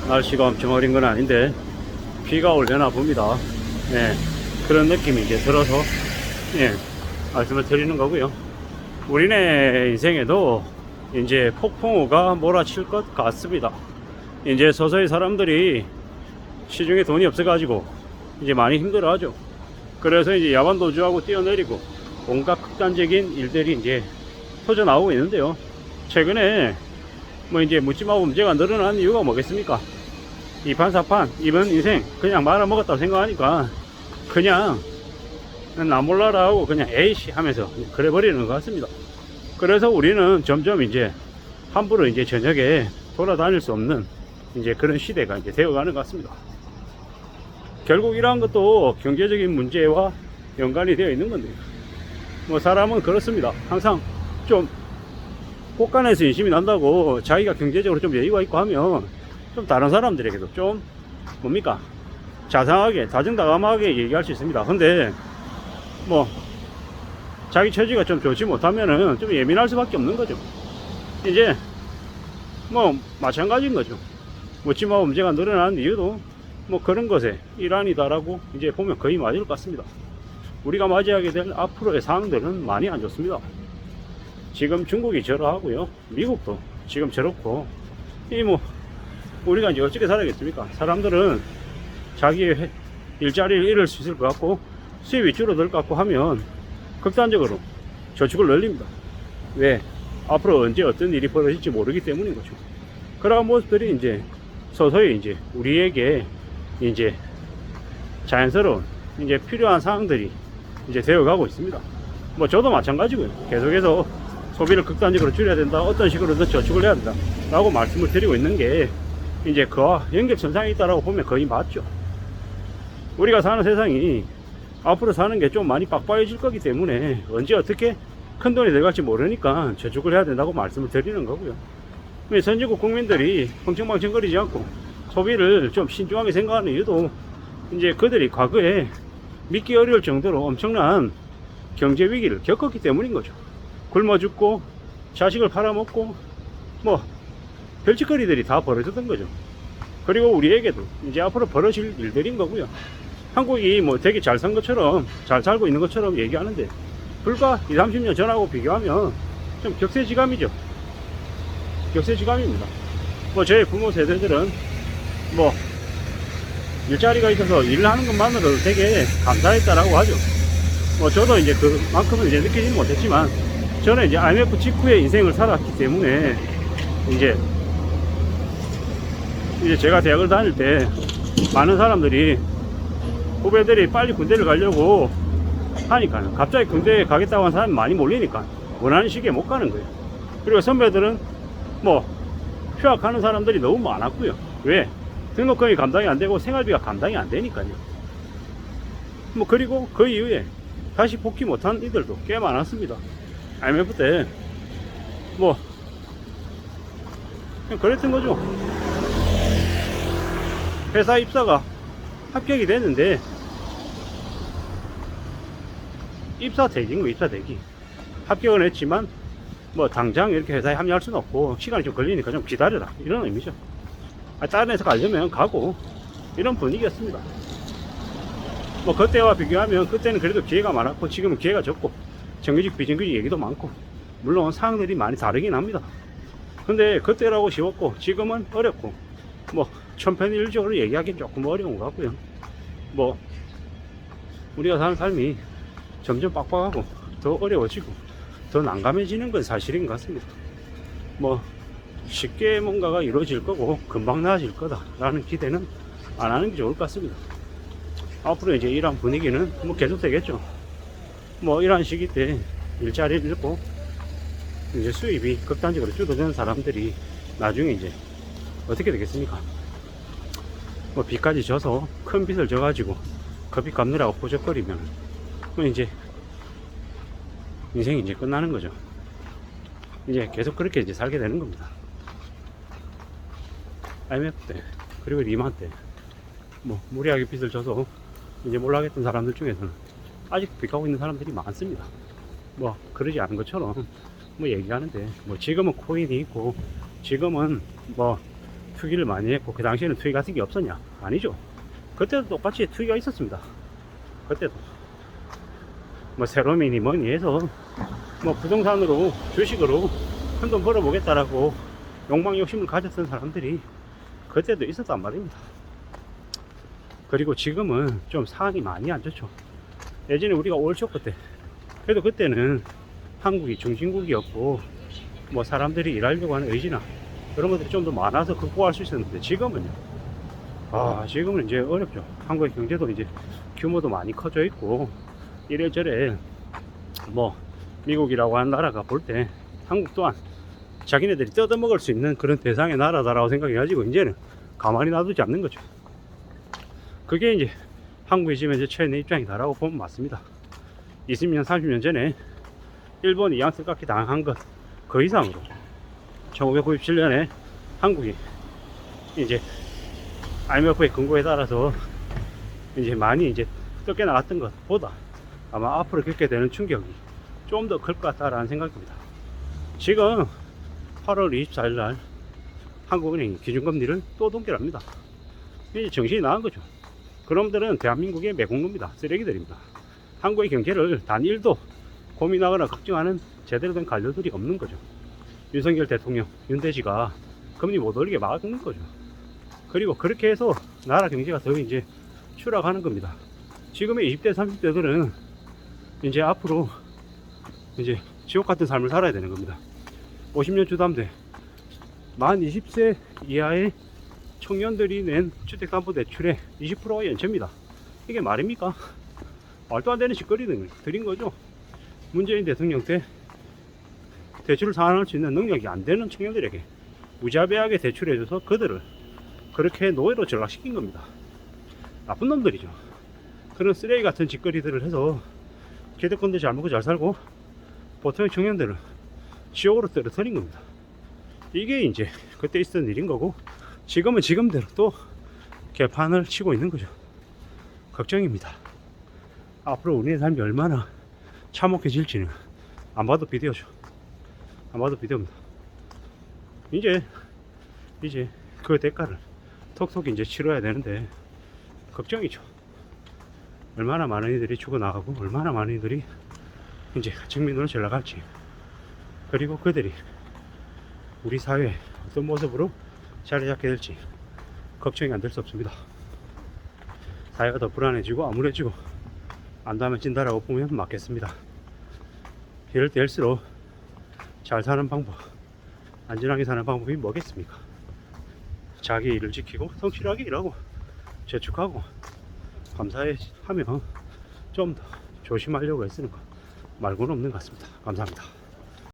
날씨가 엄청 어린 건 아닌데 비가 올려나 봅니다. 예, 그런 느낌이 이제 들어서 예, 말씀을 드리는 거고요. 우리네 인생에도 이제 폭풍우가 몰아칠 것 같습니다. 이제 서서히 사람들이 시중에 돈이 없어가지고 이제 많이 힘들어하죠. 그래서 이제 야반 도주하고 뛰어내리고 온갖 극단적인 일들이 이제 터져 나오고 있는데요. 최근에 뭐 이제 묻지마고 문제가 늘어난 이유가 뭐겠습니까? 이판사판 이번 인생 그냥 말아먹었다고 생각하니까 그냥 나 몰라라 하고 그냥 에이씨 하면서 그래 버리는 것 같습니다. 그래서 우리는 점점 이제 함부로 이제 저녁에 돌아다닐 수 없는 이제 그런 시대가 이제 되어가는 것 같습니다. 결국 이러한 것도 경제적인 문제와 연관이 되어 있는 건데, 뭐 사람은 그렇습니다. 항상 좀 곳간에서 인심이 난다고 자기가 경제적으로 좀 여유가 있고 하면 좀 다른 사람들에게도 좀 뭡니까 자상하게 다정다감하게 얘기할 수 있습니다. 근데 뭐 자기 처지가 좀 좋지 못하면은 좀 예민할 수밖에 없는 거죠. 이제 뭐 마찬가지인 거죠. 묻지마 문제가 늘어나는 이유도 뭐 그런 것에 일환이다라고 이제 보면 거의 맞을 것 같습니다. 우리가 맞이하게 될 앞으로의 상황들은 많이 안 좋습니다. 지금 중국이 저러하고요, 미국도 지금 저렇고, 이 뭐 우리가 이제 어떻게 살아야겠습니까? 사람들은 자기의 일자리를 잃을 수 있을 것 같고 수입이 줄어들 것 같고 하면 극단적으로 저축을 늘립니다. 왜? 앞으로 언제 어떤 일이 벌어질지 모르기 때문인 거죠. 그러한 모습들이 이제 서서히 이제 우리에게 이제 자연스러운 이제 필요한 상황들이 이제 되어가고 있습니다. 뭐 저도 마찬가지고요. 계속해서 소비를 극단적으로 줄여야 된다, 어떤 식으로든 저축을 해야 된다 라고 말씀을 드리고 있는 게 이제 그와 연결선상에 있다라고 보면 거의 맞죠. 우리가 사는 세상이 앞으로 사는 게 좀 많이 빡빡해질 거기 때문에 언제 어떻게 큰 돈이 들어갈지 모르니까 저축을 해야 된다고 말씀을 드리는 거고요. 선진국 국민들이 펑청망청거리지 않고 소비를 좀 신중하게 생각하는 이유도 이제 그들이 과거에 믿기 어려울 정도로 엄청난 경제 위기를 겪었기 때문인 거죠. 굶어 죽고 자식을 팔아먹고 뭐 별짓거리들이 다 벌어졌던 거죠. 그리고 우리에게도 이제 앞으로 벌어질 일들인 거고요. 한국이 뭐 되게 잘 산 것처럼 잘 살고 있는 것처럼 얘기하는데 불과 20, 30년 전하고 비교하면 좀 격세지감이죠. 격세지감입니다. 뭐 저희 부모 세대들은 뭐 일자리가 있어서 일을 하는 것만으로도 되게 감사했다라고 하죠. 뭐 저도 이제 그만큼은 이제 느끼지는 못했지만 저는 이제 IMF 직후의 인생을 살았기 때문에 이제 제가 대학을 다닐 때 많은 사람들이 후배들이 빨리 군대를 가려고 하니까 갑자기 군대에 가겠다고 하는 사람이 많이 몰리니까 원하는 시기에 못 가는 거예요. 그리고 선배들은 뭐 휴학하는 사람들이 너무 많았고요. 왜? 등록금이 감당이 안 되고 생활비가 감당이 안 되니까요. 뭐 그리고 그 이후에 다시 복귀 못한 이들도 꽤 많았습니다. IMF 때 뭐 그냥 그랬던 거죠. 회사 입사가 합격이 됐는데 입사 대기인 거, 입사 대기. 합격은 했지만 뭐 당장 이렇게 회사에 합류할 수는 없고 시간이 좀 걸리니까 좀 기다려라, 이런 의미죠. 다른 회사 가려면 가고, 이런 분위기였습니다. 뭐 그때와 비교하면 그때는 그래도 기회가 많았고 지금은 기회가 적고 정규직 비정규직 얘기도 많고 물론 상황들이 많이 다르긴 합니다. 근데 그때라고 쉬웠고 지금은 어렵고 뭐 천편일률적으로 얘기하기는 조금 어려운 것 같고요. 뭐 우리가 사는 삶이 점점 빡빡하고 더 어려워지고 더 난감해지는 건 사실인 것 같습니다. 뭐 쉽게 뭔가가 이루어질 거고 금방 나아질 거다 라는 기대는 안 하는 게 좋을 것 같습니다. 앞으로 이제 이런 분위기는 뭐 계속 되겠죠. 뭐 이런 시기 때 일자리를 잃고 이제 수입이 극단적으로 줄어드는 사람들이 나중에 이제 어떻게 되겠습니까? 뭐 빚까지 져서 큰 빚을 져가지고 그 빚 갚느라고 포적거리면 뭐 이제 인생이 이제 끝나는 거죠. 이제 계속 그렇게 이제 살게 되는 겁니다. IMF 때 그리고 리만 때 뭐 무리하게 빚을 져서 이제 몰락했던 사람들 중에서는 아직 빚가고 있는 사람들이 많습니다. 뭐 그러지 않은 것처럼 뭐 얘기하는데 뭐 지금은 코인이 있고 지금은 뭐 투기를 많이 했고, 그 당시에는 투기 같은 게 없었냐? 아니죠. 그때도 똑같이 투기가 있었습니다. 그때도 뭐 세로미니 뭐니 해서 뭐 부동산으로 주식으로 큰 돈 벌어보겠다라고 욕망 욕심을 가졌던 사람들이 그때도 있었단 말입니다. 그리고 지금은 좀 상황이 많이 안 좋죠. 예전에 우리가 올쇼크 때, 그래도 그때는 한국이 중심국이었고 뭐 사람들이 일하려고 하는 의지나 그런 것들이 좀 더 많아서 극복할 수 있었는데, 지금은요, 지금은 이제 어렵죠. 한국의 경제도 이제 규모도 많이 커져 있고 이래저래 뭐 미국이라고 하는 나라가 볼 때 한국 또한 자기네들이 뜯어먹을 수 있는 그런 대상의 나라다라고 생각해가지고 이제는 가만히 놔두지 않는 거죠. 그게 이제 한국이 지금 이제 처해 있는 입장이다라고 보면 맞습니다. 20년, 30년 전에 일본이 양쓰깎이 당한 것 그 이상으로 1997년에 한국이 이제 IMF의 권고에 따라서 이제 많이 이제 뜯겨 나갔던 것보다 아마 앞으로 겪게 되는 충격이 좀 더 클 것 같다라는 생각입니다. 지금 8월 24일 날 한국은행이 기준금리를 또 동결합니다. 이제 정신이 나간 거죠. 그놈들은 대한민국의 매국노입니다. 쓰레기들입니다. 한국의 경제를 단 1도 고민하거나 걱정하는 제대로 된 관료들이 없는 거죠. 윤석열 대통령, 윤대지가 금리 못 올리게 막는 거죠. 그리고 그렇게 해서 나라 경제가 더 이제 추락하는 겁니다. 지금의 20대, 30대들은 이제 앞으로 이제 지옥 같은 삶을 살아야 되는 겁니다. 50년 주담대, 만 20세 이하의 청년들이 낸 주택담보대출의 20%가 연체입니다. 이게 말입니까? 말도 안 되는 짓거리를 드린 거죠. 문재인 대통령 때 대출을 상환할 수 있는 능력이 안 되는 청년들에게 무자비하게 대출해줘서 그들을 그렇게 노예로 전락시킨 겁니다. 나쁜 놈들이죠. 그런 쓰레기 같은 짓거리들을 해서 기득권도 잘 먹고 잘 살고 보통의 청년들을 지옥으로 떨어뜨린 겁니다. 이게 이제 그때 있었던 일인 거고, 지금은 지금대로 또 개판을 치고 있는 거죠. 걱정입니다. 앞으로 우리의 삶이 얼마나 참혹해질지는 안 봐도 비디오죠. 안 봐도 비디오입니다. 이제 그 대가를 톡톡 이제 치러야 되는데 걱정이죠. 얼마나 많은 이들이 죽어나가고 얼마나 많은 이들이 이제 증민으로 전락할지, 그리고 그들이 우리 사회에 어떤 모습으로 자리 잡게 될지 걱정이 안 될 수 없습니다. 사회가 더 불안해지고 암울해지고 안다면 찐다라고 보면 맞겠습니다. 이럴 때일수록 잘 사는 방법, 안전하게 사는 방법이 뭐겠습니까? 자기 일을 지키고 성실하게 일하고 저축하고 감사해 하면 좀 더 조심하려고 애쓰는 거 말고는 없는 것 같습니다. 감사합니다.